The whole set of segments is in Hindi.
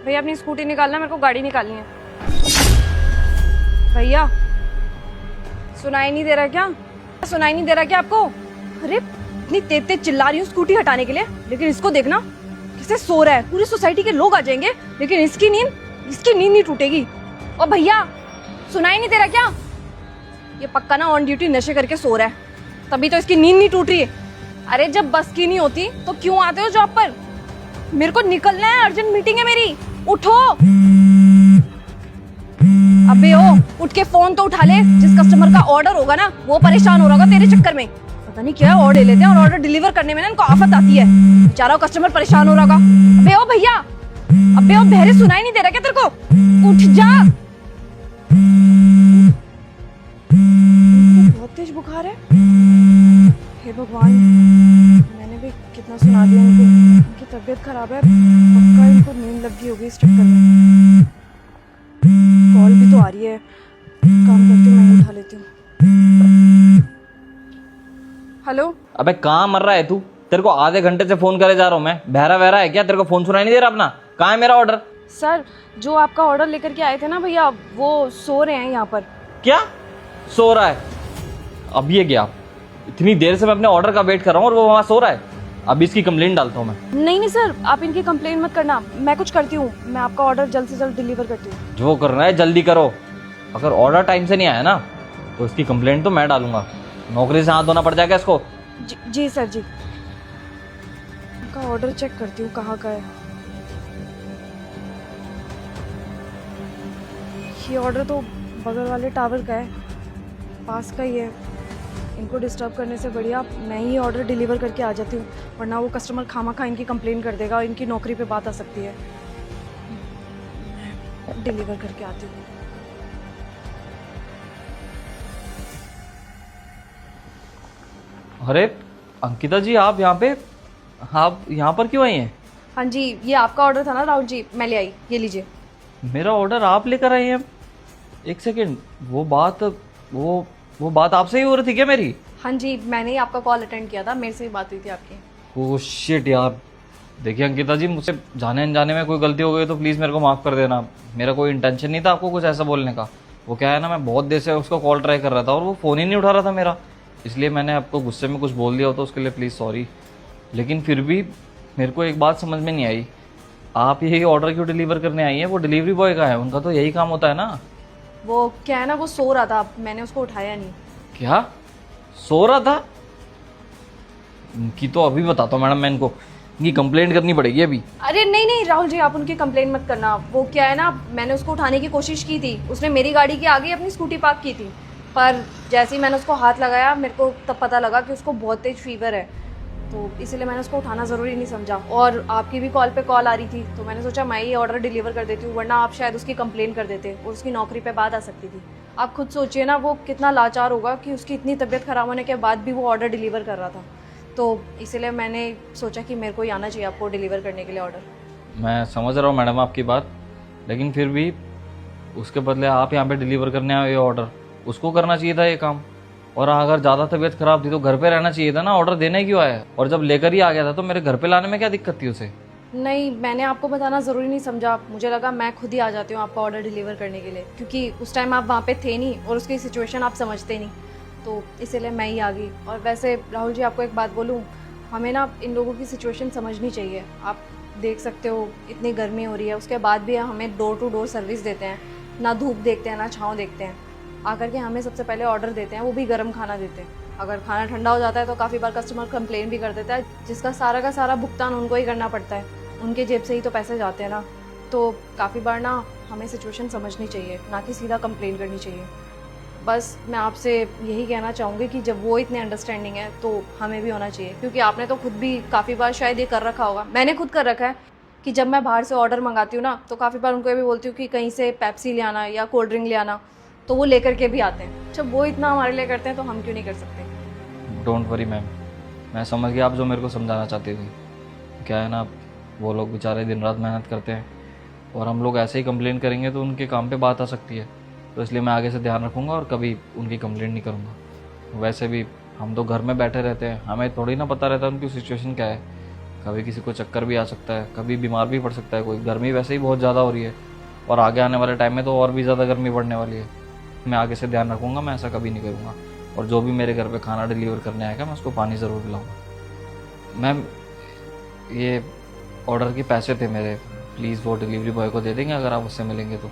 भैया अपनी स्कूटी निकालना, मेरे को गाड़ी निकालनी है। भैया सुनाई नहीं दे रहा क्या? सुनाई नहीं दे रहा क्या आपको? अरे इतनी तेज तेज चिल्ला रही हूँ स्कूटी हटाने के लिए, लेकिन इसको देखना कैसे सो रहा है। पूरी सोसाइटी के लोग आ जाएंगे लेकिन इसकी नींद नहीं टूटेगी। और भैया सुनाई नहीं दे रहा क्या? ये पक्का ना ऑन ड्यूटी नशे करके सो रहा है, तभी तो इसकी नींद नहीं टूट रही है। अरे जब बस की नहीं होती तो क्यों आते हो जॉब पर? मेरे को निकलना है, अर्जेंट मीटिंग है मेरी। उठो अबे ओ, उठ के फोन तो उठा ले। जिस कस्टमर का ऑर्डर होगा ना वो परेशान हो रहा होगा तेरे चक्कर में। पता नहीं क्या ऑर्डर ले लेते हैं और ऑर्डर डिलीवर करने में ना इनको आफत आती है। बेचारा कस्टमर परेशान हो रहा होगा। अबे ओ भैया, अबे ओ बहरे, सुनाई नहीं दे रहा क्या तेरे को? उठ जा। बहुत तेज बुखार है। हे भगवान, मैंने भी कितना सुना दिया इनको। इनकी तबीयत खराब है, पक्का इनको नींद लग गई होगी इस चक्कर में। कॉल भी तो आ रही है, काम करती हूँ, मैं उठा लेती हूँ। हेलो। अबे कहाँ मर रहा है तू? तेरे को आधे घंटे से फोन करे जा रहा हूँ मैं। बहरा वहरा है क्या? तेरे को फोन सुनाई नहीं दे रहा अपना? कहाँ है मेरा ऑर्डर? सर जो आपका ऑर्डर लेकर के आए थे ना भैया, वो सो रहे हैं यहाँ पर। क्या सो रहा है? अब ये क्या, इतनी देर से मैं अपने ऑर्डर का वेट कर रहा हूँ और वो वहाँ सो रहा है। अभी इसकी कंप्लेंट डालता हूँ मैं। नहीं सर, आप इनकी कंप्लेंट मत करना, मैं कुछ करती हूँ। मैं आपका ऑर्डर जल्द से जल्द डिलीवर करती हूँ। जो करना है जल्दी करो। अगर ऑर्डर टाइम से नहीं आया ना तो इसकी कंप्लेंट तो मैं डालूंगा। नौकरी से हाथ धोना पड़ जाएगा इसको। जी सर जी। इनका ऑर्डर चेक करती हूँ कहाँ का है। ये ऑर्डर तो बगल वाले टावर का है, पास का ही है। इनको डिस्टर्ब करने से बढ़िया मैं ही ऑर्डर डिलीवर करके आ जाती हूँ, वरना वो कस्टमर खामा इनकी कंप्लेन कर देगा और इनकी नौकरी पे बात आ सकती है। डिलीवर करके आती हूँ। अरे अंकिता जी, आप यहाँ पर क्यों आई हैं? हाँ जी, ये आपका ऑर्डर था ना राहुल जी, मैं ले आई, ये लीजिए। मेरा ऑर्डर आप लेकर आई हैं? एक सेकेंड, वो बात आपसे ही हो रही थी क्या मेरी? हाँ जी, मैंने ही आपका कॉल अटेंड किया था, मेरे से ही बात हुई थी आपकी। ओह शिट यार। देखिए अंकिता जी, मुझसे जाने अनजाने में कोई गलती हो गई तो प्लीज़ मेरे को माफ़ कर देना। मेरा कोई इंटेंशन नहीं था आपको कुछ ऐसा बोलने का। वो क्या है ना, मैं बहुत देर से उसको कॉल ट्राई कर रहा था और वो फ़ोन ही नहीं उठा रहा था मेरा, इसलिए मैंने आपको गुस्से में कुछ बोल दिया हो तो उसके लिए प्लीज़ सॉरी। लेकिन फिर भी मेरे को एक बात समझ में नहीं आई, आप यही ऑर्डर क्यों डिलीवर करने आई हैं? वो डिलीवरी बॉय का है, उनका तो यही काम होता है ना। वो क्या है ना, वो सो रहा था, मैंने उसको उठाया नहीं। क्या सो रहा था? इनकी तो अभी बताता हूँ मैडम, मैं इनकी कंप्लेंट करनी पड़ेगी अभी। अरे नहीं राहुल जी, आप उनकी कंप्लेंट मत करना। वो क्या है ना, मैंने उसको उठाने की कोशिश की थी, उसने मेरी गाड़ी के आगे अपनी स्कूटी पार्क की थी, पर जैसे ही मैंने उसको हाथ लगाया मेरे को तब पता लगा कि उसको बहुत तेज फीवर है, तो इसीलिए मैंने उसको उठाना ज़रूरी नहीं समझा। और आपकी भी कॉल पे कॉल आ रही थी तो मैंने सोचा मैं ही ऑर्डर डिलीवर कर देती हूँ, वरना आप शायद उसकी कंप्लेन कर देते और उसकी नौकरी पे बात आ सकती थी। आप खुद सोचिए ना, वो कितना लाचार होगा कि उसकी इतनी तबीयत ख़राब होने के बाद भी वो ऑर्डर डिलीवर कर रहा था। तो इसीलिए मैंने सोचा कि मेरे को ही आना चाहिए आपको डिलीवर करने के लिए ऑर्डर। मैं समझ रहा हूँ मैडम आपकी बात, लेकिन फिर भी उसके बदले आप यहाँ पे डिलीवर करने आए ये ऑर्डर, उसको करना चाहिए था ये काम। और अगर ज़्यादा तबीयत ख़राब थी तो घर पे रहना चाहिए था ना, ऑर्डर देने क्यों आया? और जब लेकर ही आ गया था तो मेरे घर पे लाने में क्या दिक्कत थी उसे? नहीं, मैंने आपको बताना ज़रूरी नहीं समझा, मुझे लगा मैं खुद ही आ जाती हूँ आपका ऑर्डर डिलीवर करने के लिए, क्योंकि उस टाइम आप वहाँ पे थे नहीं और उसकी सिचुएशन आप समझते नहीं, तो इसीलिए मैं ही आ गई। और वैसे राहुल जी, आपको एक बात बोलूँ, हमें ना इन लोगों की सिचुएशन समझनी चाहिए। आप देख सकते हो इतनी गर्मी हो रही है, उसके बाद भी हमें डोर टू डोर सर्विस देते हैं, ना धूप देखते हैं ना छाँव देखते हैं, आकर के हमें सबसे पहले ऑर्डर देते हैं, वो भी गर्म खाना देते हैं। अगर खाना ठंडा हो जाता है तो काफ़ी बार कस्टमर कंप्लेन भी कर देता है, जिसका सारा का सारा भुगतान उनको ही करना पड़ता है, उनके जेब से ही तो पैसे जाते हैं ना। तो काफ़ी बार ना हमें सिचुएशन समझनी चाहिए, ना कि सीधा कंप्लेन करनी चाहिए। बस मैं आपसे यही कहना चाहूँगी कि जब वो इतने अंडरस्टैंडिंग है तो हमें भी होना चाहिए, क्योंकि आपने तो खुद भी काफ़ी बार शायद ये कर रखा होगा, मैंने खुद कर रखा है कि जब मैं बाहर से ऑर्डर मंगाती हूँ ना तो काफ़ी बार उनको ये भी बोलती हूँ कि कहीं से पेप्सी ले आना या कोल्ड ड्रिंक ले आना, तो वो लेकर के भी आते हैं। जब वो इतना हमारे लिए करते हैं तो हम क्यों नहीं कर सकते? डोंट वरी मैम, मैं समझ गया आप जो मेरे को समझाना चाहते थे। क्या है ना, वो लोग बेचारे दिन रात मेहनत करते हैं और हम लोग ऐसे ही कंप्लेन करेंगे तो उनके काम पे बात आ सकती है, तो इसलिए मैं आगे से ध्यान रखूँगा और कभी उनकी कंप्लेंट नहीं करूँगा। वैसे भी हम तो घर में बैठे रहते हैं, हमें थोड़ी ना पता रहता है उनकी सिचुएशन क्या है। कभी किसी को चक्कर भी आ सकता है, कभी बीमार भी पड़ सकता है कोई। गर्मी वैसे ही बहुत ज़्यादा हो रही है और आगे आने वाले टाइम में तो और भी ज़्यादा गर्मी बढ़ने वाली है। मैं आगे से ध्यान रखूँगा, मैं ऐसा कभी नहीं करूँगा। और जो भी मेरे घर पे खाना डिलीवर करने आएगा मैं उसको पानी ज़रूर पिलाऊँगा। मैम, ये ऑर्डर के पैसे थे मेरे, प्लीज़ वो डिलीवरी बॉय को दे देंगे अगर आप उससे मिलेंगे तो।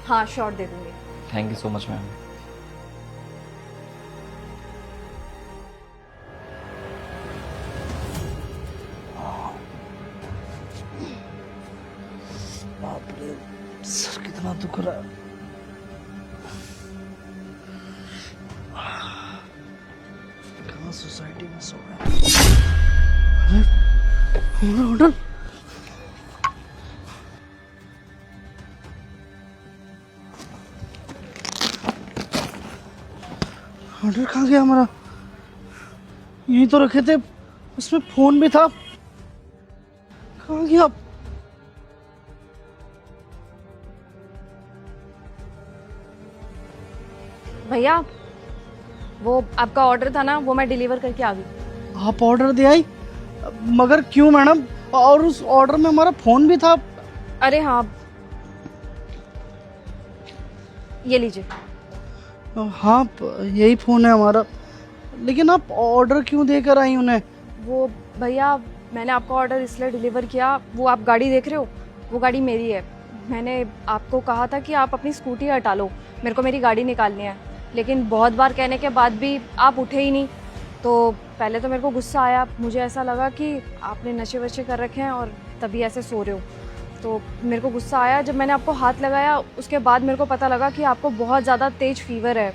हाँ श्योर, दे दूँगी। Thank you so much ma'am. बाप रे, सर कितना दुख रहा है। कहाँ सोसाइटी में सो रहा है। अरे हमारा ऑर्डर, ऑर्डर कहाँ गया हमारा? यहीं तो रखे थे, उसमें फोन भी था। कहाँ गया? भैया, वो आपका ऑर्डर था ना, वो मैं डिलीवर करके आ गई। आप ऑर्डर दे आई, मगर क्यों मैडम? और उस ऑर्डर में हमारा फोन भी था। अरे हाँ, ये लीजिए। हाँ, यही फोन है हमारा। लेकिन आप ऑर्डर क्यों देकर आई उन्हें? वो भैया, मैंने आपका ऑर्डर इसलिए डिलीवर किया, वो आप गाड़ी देख रहे हो, वो गाड़ी मेरी है। मैंने आपको कहा था कि आप अपनी स्कूटी हटा लो, मेरे को मेरी गाड़ी निकालनी है। लेकिन बहुत बार कहने के बाद भी आप उठे ही नहीं। तो पहले तो मेरे को गुस्सा आया, मुझे ऐसा लगा कि आपने नशे वशे कर रखे हैं और तभी ऐसे सो रहे हो। तो मेरे को गुस्सा आया। जब मैंने आपको हाथ लगाया उसके बाद मेरे को पता लगा कि आपको बहुत ज़्यादा तेज फीवर है,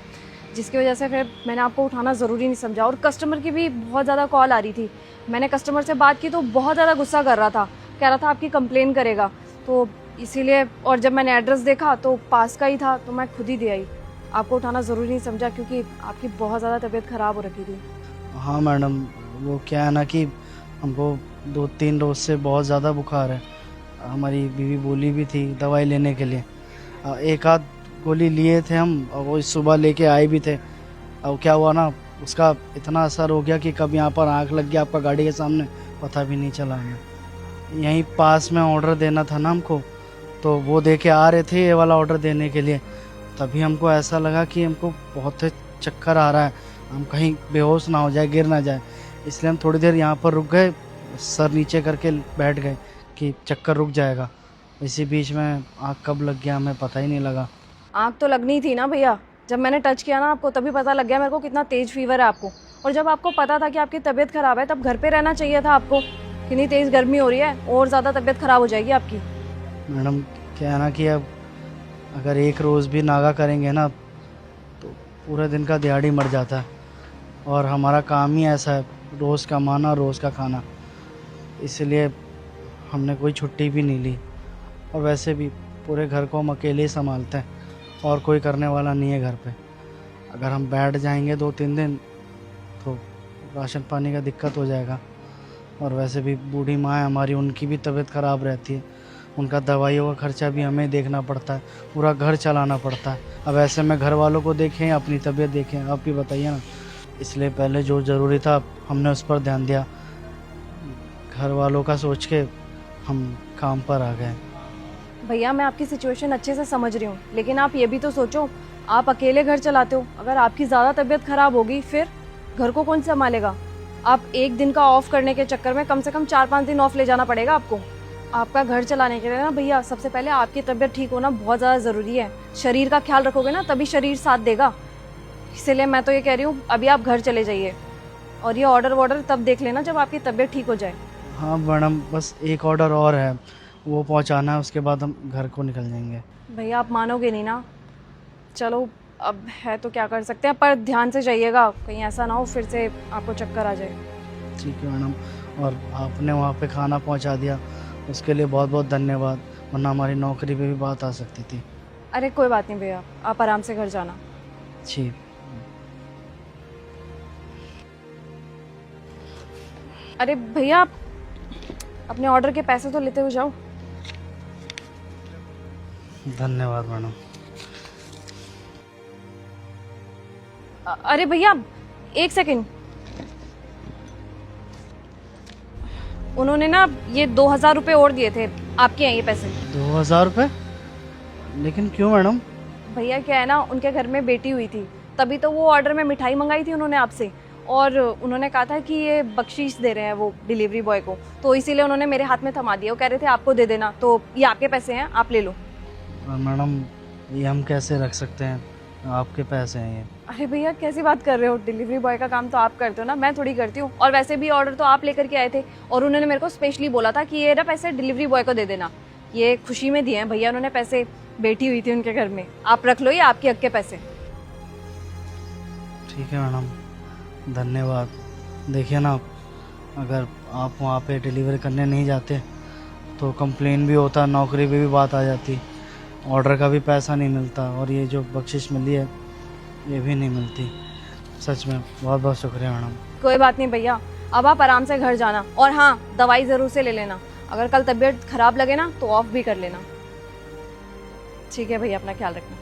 जिसकी वजह से फिर मैंने आपको उठाना ज़रूरी नहीं समझा। और कस्टमर की भी बहुत ज़्यादा कॉल आ रही थी। मैंने कस्टमर से बात की तो बहुत ज़्यादा गुस्सा कर रहा था, कह रहा था आपकी कंप्लेन करेगा। तो इसीलिए, और जब मैंने एड्रेस देखा तो पास का ही था, तो मैं खुद ही दे आई। आपको उठाना ज़रूरी नहीं समझा क्योंकि आपकी बहुत ज़्यादा तबीयत ख़राब हो रखी थी। हाँ मैडम, वो क्या है ना कि हमको 2-3 रोज से बहुत ज़्यादा बुखार है। हमारी बीवी बोली भी थी दवाई लेने के लिए। एक आध गोली लिए थे हम, और वो सुबह लेके आए भी थे। अब क्या हुआ ना, उसका इतना असर हो गया कि कब यहाँ पर आँख लग गया आपका गाड़ी के सामने, पता भी नहीं चला हमें। यहीं पास में ऑर्डर देना था ना हमको, तो वो दे के आ रहे थे ये वाला ऑर्डर देने के लिए। तभी हमको ऐसा लगा कि हमको बहुत चक्कर आ रहा है, हम कहीं बेहोश ना हो जाए, गिर ना जाए। इसलिए हम थोड़ी देर यहाँ पर रुक गए, सर नीचे करके बैठ गए कि चक्कर रुक जाएगा। इसी बीच में आँख कब लग गया हमें पता ही नहीं लगा। आँख तो लगनी थी ना भैया, जब मैंने टच किया ना आपको तभी पता लग गया मेरे को कितना तेज़ फीवर है आपको। और जब आपको पता था कि आपकी तबीयत ख़राब है तब घर पे रहना चाहिए था आपको। कितनी तेज़ गर्मी हो रही है और ज़्यादा तबीयत ख़राब हो जाएगी आपकी। मैडम, क्या है ना कि अब अगर एक रोज़ भी नागा करेंगे ना तो पूरे दिन का दिहाड़ी मर जाता है। और हमारा काम ही ऐसा है, रोज़ कमाना रोज़ का खाना। इसलिए हमने कोई छुट्टी भी नहीं ली। और वैसे भी पूरे घर को हम अकेले ही संभालते हैं और कोई करने वाला नहीं है घर पे। अगर हम बैठ जाएंगे 2-3 दिन तो राशन पानी का दिक्कत हो जाएगा। और वैसे भी बूढ़ी माँ है हमारी, उनकी भी तबीयत ख़राब रहती है, उनका दवाइयों का खर्चा भी हमें देखना पड़ता है, पूरा घर चलाना पड़ता है। अब ऐसे में घर वालों को देखें या अपनी तबीयत देखें, आप ही बताइए ना। इसलिए पहले जो ज़रूरी था हमने उस पर ध्यान दिया, घर वालों का सोच के हम काम पर आ गए। भैया, मैं आपकी सिचुएशन अच्छे से समझ रही हूँ, लेकिन आप ये भी तो सोचो, आप अकेले घर चलाते हो, अगर आपकी ज़्यादा तबीयत ख़राब होगी फिर घर को कौन संभालेगा? आप एक दिन का ऑफ करने के चक्कर में कम से कम 4-5 दिन ऑफ ले जाना पड़ेगा आपको। आपका घर चलाने के लिए ना भैया, सबसे पहले आपकी तबीयत ठीक होना बहुत ज़्यादा ज़रूरी है। शरीर का ख्याल रखोगे ना तभी शरीर साथ देगा। इसीलिए मैं तो ये कह रही हूँ अभी आप घर चले जाइए, और ये ऑर्डर वॉर्डर तब देख लेना जब आपकी तबीयत ठीक हो जाए। हाँ मैडम, बस एक ऑर्डर और है, वो पहुंचाना है, उसके बाद हम घर को निकल जाएंगे। भैया आप मानोगे नहीं ना। चलो अब है तो क्या कर सकते हैं, पर ध्यान से जाइएगा, कहीं ऐसा ना हो फिर से आपको चक्कर आ जाए। ठीक है मैडम, और आपने वहाँ पे खाना पहुँचा दिया उसके लिए बहुत बहुत धन्यवाद, वरना हमारी नौकरी पे भी बात आ सकती थी। अरे कोई बात नहीं भैया, आप आराम से घर जाना। जी। अरे भैया, आप अपने ऑर्डर के पैसे तो लेते हुए जाओ। धन्यवाद मैडम। अरे भैया, एक सेकंड। उन्होंने ना ये 2000 रुपये और दिए थे, आपके हैं ये पैसे। 2000 रुपये? लेकिन क्यों मैडम? भैया क्या है ना, उनके घर में बेटी हुई थी, तभी तो वो ऑर्डर में मिठाई मंगाई थी उन्होंने आपसे, और उन्होंने कहा था कि ये बख्शीश दे रहे हैं वो डिलीवरी बॉय को, तो इसीलिए उन्होंने मेरे हाथ में थमा दिया। वो कह रहे थे आपको दे देना, तो ये आपके पैसे हैं, आप ले लो। और मैडम ये हम कैसे रख सकते हैं, आपके पैसे हैं ये। अरे भैया कैसी बात कर रहे हो, डिलीवरी बॉय का काम तो आप करते हो ना, मैं थोड़ी करती हूँ। और वैसे भी ऑर्डर तो आप लेकर के आए थे, और उन्होंने मेरे को स्पेशली बोला था कि ये ना पैसे डिलीवरी बॉय को दे देना, ये खुशी में दिए हैं भैया उन्होंने पैसे, बेटी हुई थी उनके घर में, आप रख लो ये आपके हक के पैसे। ठीक है मैडम, धन्यवाद। देखिए ना, अगर आप वहाँ पे डिलीवर करने नहीं जाते तो कंप्लेन भी होता, नौकरी पे भी बात आ जाती, ऑर्डर का भी पैसा नहीं मिलता, और ये जो बख्शिश मिली है ये भी नहीं मिलती। सच में बहुत बहुत शुक्रिया मैडम। कोई बात नहीं भैया, अब आप आराम से घर जाना, और हाँ दवाई ज़रूर से ले लेना, अगर कल तबीयत खराब लगे ना तो ऑफ भी कर लेना। ठीक है भैया, अपना ख्याल रखना।